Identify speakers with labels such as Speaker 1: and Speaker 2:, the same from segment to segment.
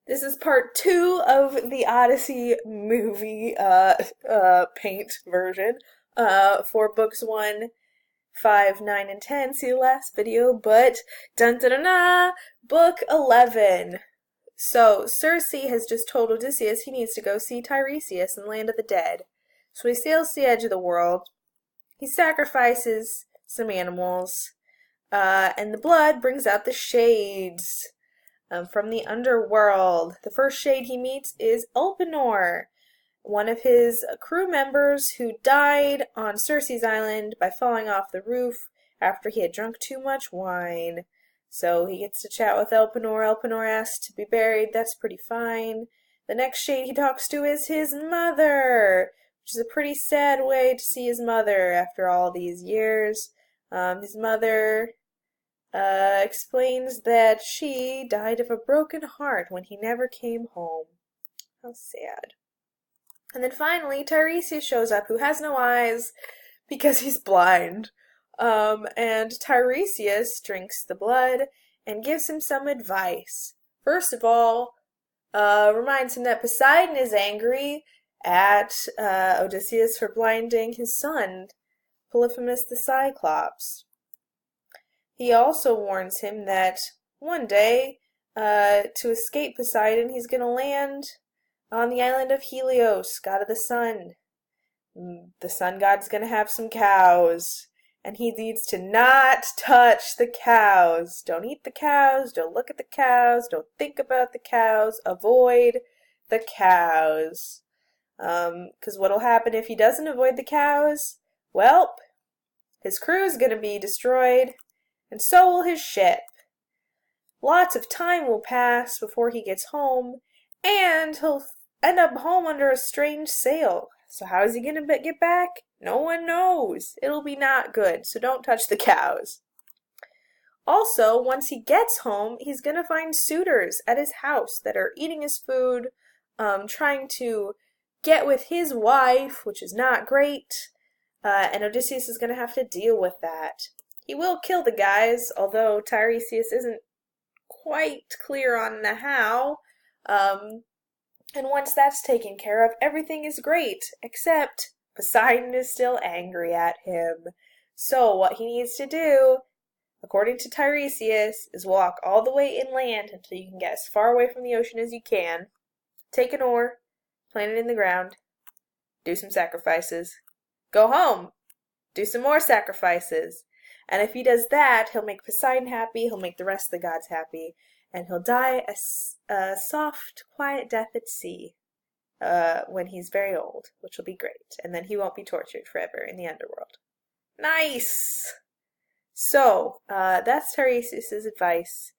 Speaker 1: This is part 2 of the Odyssey movie paint version for books 1, 5, 9, and 10. See the last video, but dun dun dun dun, book 11. So Circe has just told Odysseus he needs to go see Tiresias in the land of the dead. So he sails to the edge of the world. He sacrifices some animals, and the blood brings out the shades. From the underworld. The first shade he meets is Elpenor, one of his crew members who died on Circe's island by falling off the roof after he had drunk too much wine. So he gets to chat with Elpenor. Elpenor asks to be buried. That's pretty fine. The next shade he talks to is his mother, which is a pretty sad way to see his mother after all these years. His mother explains that she died of a broken heart when he never came home. How sad. And then finally, Tiresias shows up, who has no eyes because he's blind. And Tiresias drinks the blood and gives him some advice. First of all, reminds him that Poseidon is angry at Odysseus for blinding his son, Polyphemus the Cyclops. He also warns him that one day, to escape Poseidon, he's going to land on the island of Helios, god of the sun. The sun god's going to have some cows, and he needs to not touch the cows. Don't eat the cows, don't look at the cows, don't think about the cows, avoid the cows. Because what'll happen if he doesn't avoid the cows? Well, his crew is going to be destroyed, and so will his ship. Lots of time will pass before he gets home, and he'll end up home under a strange sail. So how is he going to get back? No one knows. It'll be not good, so don't touch the cows. Also, once he gets home, he's going to find suitors at his house that are eating his food, trying to get with his wife, which is not great, and Odysseus is going to have to deal with that. He will kill the guys, although Tiresias isn't quite clear on the how. And once that's taken care of, everything is great, except Poseidon is still angry at him. So what he needs to do, according to Tiresias, is walk all the way inland until you can get as far away from the ocean as you can, take an oar, plant it in the ground, do some sacrifices, go home, do some more sacrifices. And if he does that, he'll make Poseidon happy, he'll make the rest of the gods happy, and he'll die a soft, quiet death at sea when he's very old, which will be great. And then he won't be tortured forever in the underworld. Nice! So, that's Tiresias' advice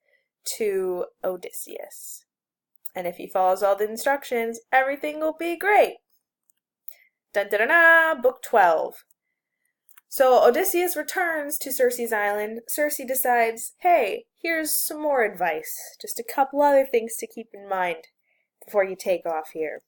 Speaker 1: to Odysseus. And if he follows all the instructions, everything will be great. Dun dun dun dun! Book 12. So Odysseus returns to Circe's island. Circe decides, hey, here's some more advice. Just a couple other things to keep in mind before you take off here.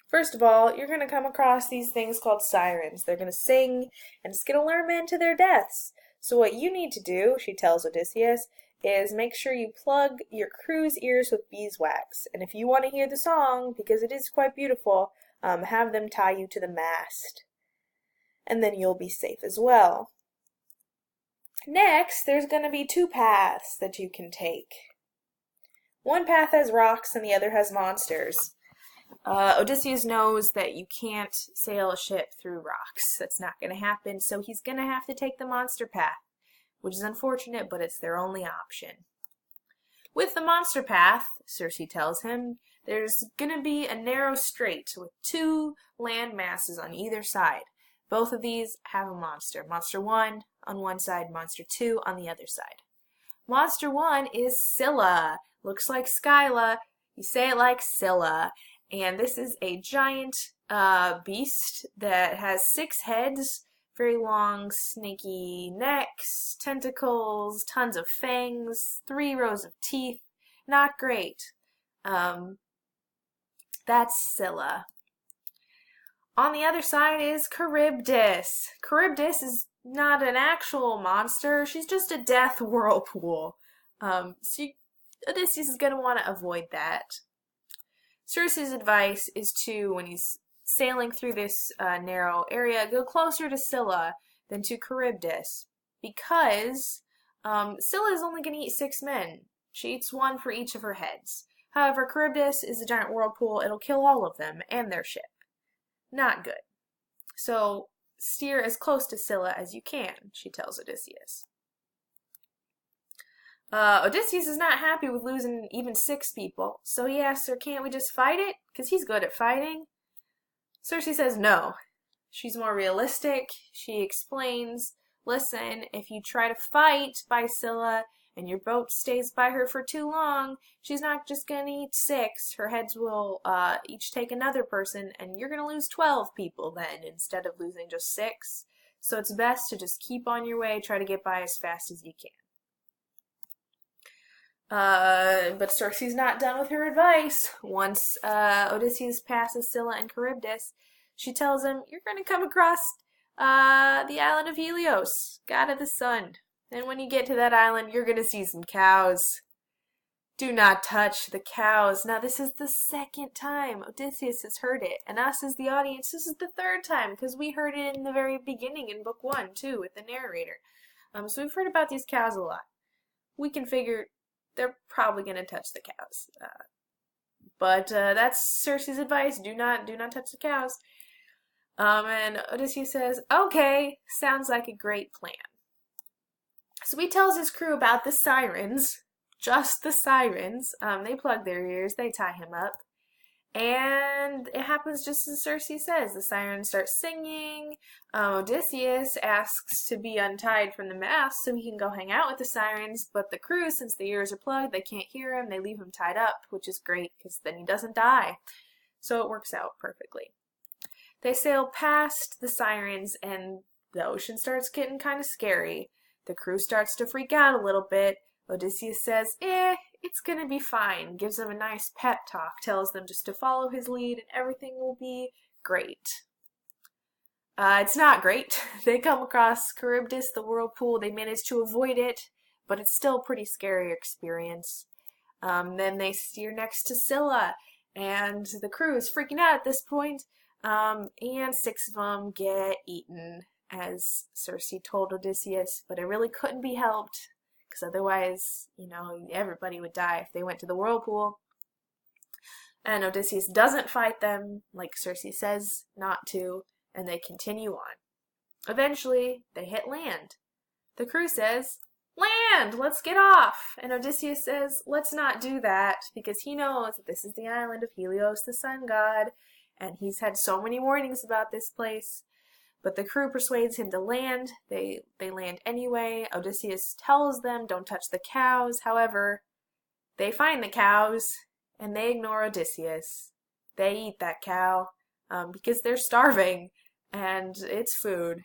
Speaker 1: First of all, you're going to come across these things called sirens. They're going to sing, and it's going to lure men to their deaths. So what you need to do, she tells Odysseus, is make sure you plug your crew's ears with beeswax. And if you want to hear the song, because it is quite beautiful, have them tie you to the mast. And then you'll be safe as well. Next, there's going to be 2 paths that you can take. One path has rocks and the other has monsters. Odysseus knows that you can't sail a ship through rocks. That's not going to happen, so he's going to have to take the monster path, which is unfortunate, but it's their only option. With the monster path, Circe tells him, there's going to be a narrow strait with 2 land masses on either side. Both of these have a monster. Monster 1 on one side, Monster 2 on the other side. Monster 1 is Scylla. Looks like Skyla. You say it like Scylla. And this is a giant beast that has 6 heads, very long, snaky necks, tentacles, tons of fangs, 3 rows of teeth. Not great. That's Scylla. On the other side is Charybdis. Charybdis is not an actual monster. She's just a death whirlpool. Odysseus is going to want to avoid that. Circe's advice is to, when he's sailing through this narrow area, go closer to Scylla than to Charybdis, because Scylla is only going to eat 6 men. She eats 1 for each of her heads. However, Charybdis is a giant whirlpool. It'll kill all of them and their ship. Not good. So steer as close to Scylla as you can, she tells Odysseus. Odysseus is not happy with losing even 6 people, so he asks her, can't we just fight it? Because he's good at fighting. Circe says no. She's more realistic. She explains, listen, if you try to fight by Scylla and your boat stays by her for too long, she's not just going to eat 6. Her heads will each take another person, and you're going to lose 12 people then instead of losing just 6. So it's best to just keep on your way, try to get by as fast as you can. But Circe's not done with her advice. Once Odysseus passes Scylla and Charybdis, she tells him, you're going to come across the island of Helios, god of the sun. And when you get to that island, you're going to see some cows. Do not touch the cows. Now, this is the 2nd time Odysseus has heard it. And us as the audience, this is the 3rd time, because we heard it in the very beginning in book 1, too, with the narrator. So we've heard about these cows a lot. We can figure they're probably going to touch the cows. But that's Circe's advice. Do not touch the cows. And Odysseus says, okay, sounds like a great plan. So he tells his crew about the sirens, just the sirens. They plug their ears, they tie him up. And it happens just as Circe says. The sirens start singing. Odysseus asks to be untied from the mast so he can go hang out with the sirens. But the crew, since the ears are plugged, they can't hear him. They leave him tied up, which is great because then he doesn't die. So it works out perfectly. They sail past the sirens and the ocean starts getting kind of scary. The crew starts to freak out a little bit. Odysseus says, it's gonna be fine. Gives them a nice pep talk. Tells them just to follow his lead and everything will be great. It's not great. They come across Charybdis, the whirlpool. They manage to avoid it, but it's still a pretty scary experience. Then they steer next to Scylla, and the crew is freaking out at this point. And 6 of them get eaten, as Circe told Odysseus, but it really couldn't be helped. Because otherwise, everybody would die if they went to the whirlpool. And Odysseus doesn't fight them, like Circe says not to, and they continue on. Eventually, they hit land. The crew says, land! Let's get off! And Odysseus says, let's not do that, because he knows that this is the island of Helios, the sun god, and he's had so many warnings about this place. But the crew persuades him to land. They land anyway. Odysseus tells them, don't touch the cows. However, they find the cows, and they ignore Odysseus. They eat that cow because they're starving, and it's food.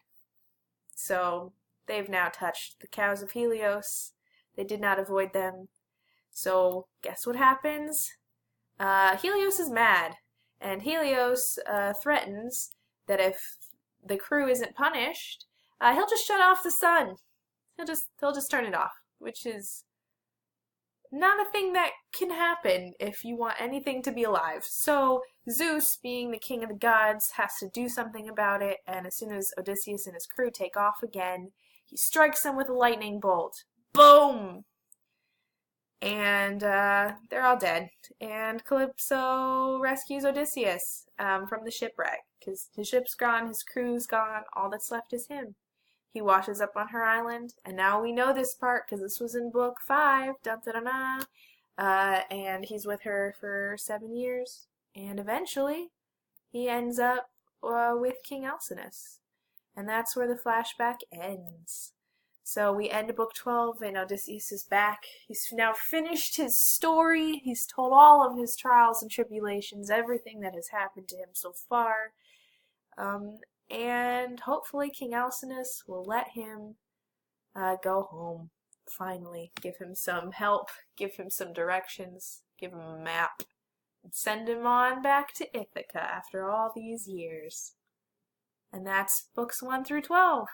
Speaker 1: So they've now touched the cows of Helios. They did not avoid them. So guess what happens? Helios is mad, and Helios threatens that if the crew isn't punished, he'll just shut off the sun. He'll just turn it off, which is not a thing that can happen if you want anything to be alive. So Zeus, being the king of the gods, has to do something about it, and as soon as Odysseus and his crew take off again, he strikes them with a lightning bolt. Boom! And they're all dead. And Calypso rescues Odysseus from the shipwreck, because his ship's gone, his crew's gone, all that's left is him. He washes up on her island, and now we know this part because this was in book 5, and he's with her for 7 years, and eventually he ends up with King Alcinous, and that's where the flashback ends. So we end book 12, and Odysseus is back. He's now finished his story. He's told all of his trials and tribulations, everything that has happened to him so far. And hopefully King Alcinous will let him go home, finally. Give him some help, give him some directions, give him a map, and send him on back to Ithaca after all these years. And that's books 1 through 12.